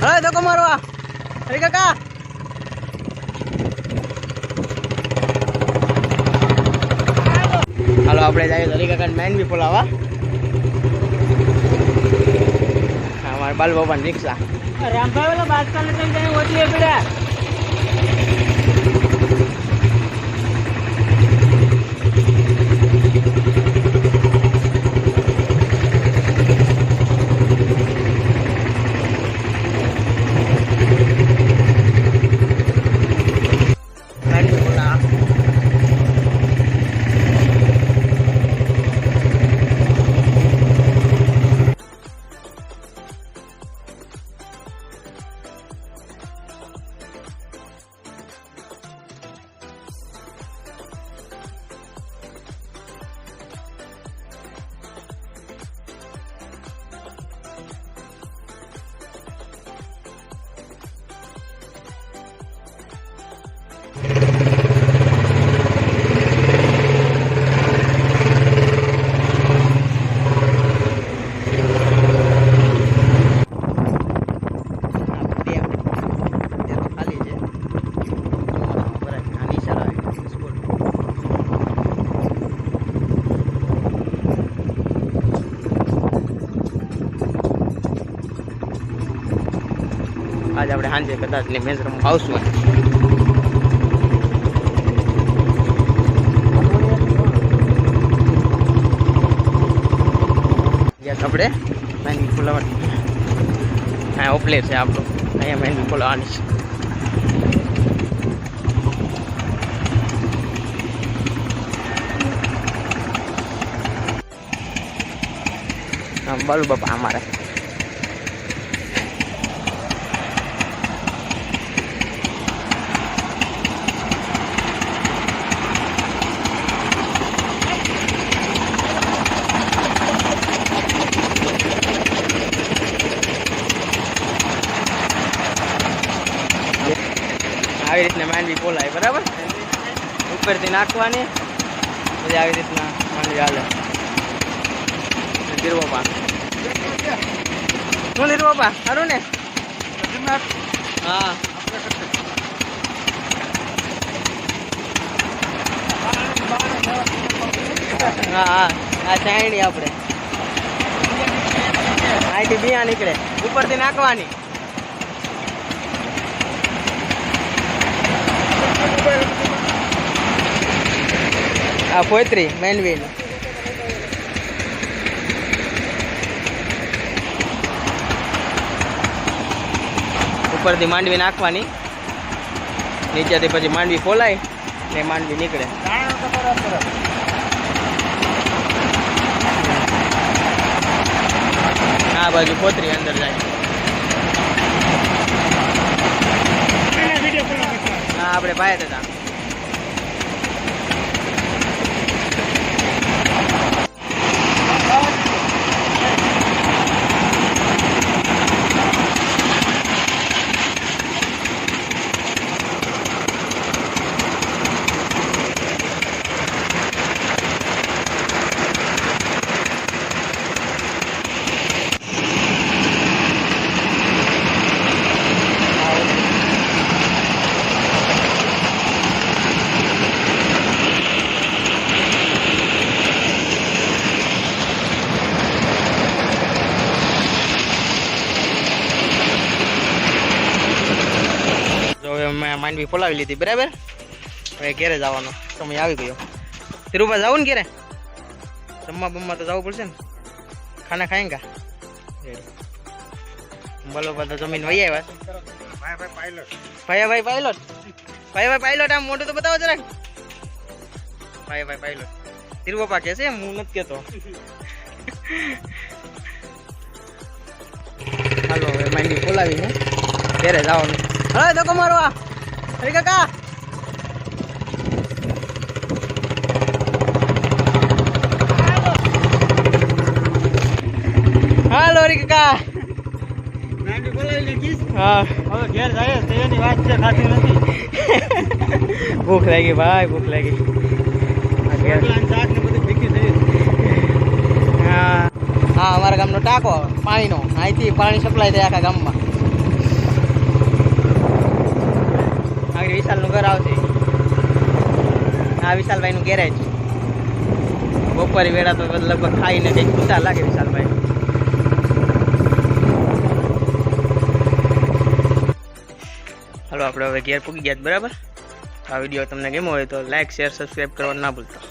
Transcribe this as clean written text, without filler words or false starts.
હવે ધક્કો મારવા હરી કાકા હાલો આપણે જઈએ હરી કાકા મેન બી બોલાવા અમારા બાલ બાપા રિક્ષા રામભાઈ ઓલા બાદશાહ ને તમે ઓટલી પડ્યા आज આપણે સાંજે કદાચ ને મેચ રમવા આવશું આપણે મેન ખોલાવવાની હા ઓપલે છે આપણું અહીંયા મેન ખોલાવવાની છે બાલુ બાપા અમારે આવી રીતના માંડવી બોલાય બરાબર ઉપરથી નાખવાની પછી આવી રીતના માંડવી હાલે ધીરવાપા શું ધીરવાપા સારું ને હા હા હા આ ચાયણી આપણે અહીંથી બિયા નીકળે ઉપરથી નાખવાની આ પોતરી મેનવી ઉપરથી માંડવી નાખવાની નીચેથી પછી માંડવી ખોલાય ને માંડવી નીકળે આ બાજુ પોતરી અંદર જાય હા આપણે ભાઈ હતા માંડવી ફોલાવી લીધી બરાબર હવે ઘેરે જવાનો સમય આવી ગયો ધીરુભા જવું ને ઘેરે જમવા બમવા તો જવું પડશે ને ખાના ખાएंगा બોલો બધા જમીન વહી આવ્યા ભાઈ પાયલોટ આમ મોટું તો બતાવો જરાક ભાઈ પાયલોટ ધીરુભા કે છે હું નથી કેતો હાલો હવે માંડવી ફોલાવી છે ઘેરે જવાનું હવે ધક્કો મારવા હરી કાકા હાલો હરી કાકા હા હવે ઘેર જાય તેની વાત છે ખાતી નથી ભૂખ લાગી ભાઈ ભૂખ લાગી હા હા અમારા ગામનો ટાંકો પાણીનો અહીંથી પાણી સપ્લાય થાય આખા ગામમાં ડ્રાઈવર આવશે. આ વિશાલભાઈનું ગેરેજ. બપોરી વેળા તો લગભગ ખાઈને કંઈક ખુશા લાગે વિશાલભાઈ. હાલો આપણે હવે ઘેર પૂગી ગયા. બરાબર. આ વિડીયો તમને ગમ્યો હોય તો લાઈક શેર સબસ્ક્રાઈબ કરવાનું ના ભૂલતા.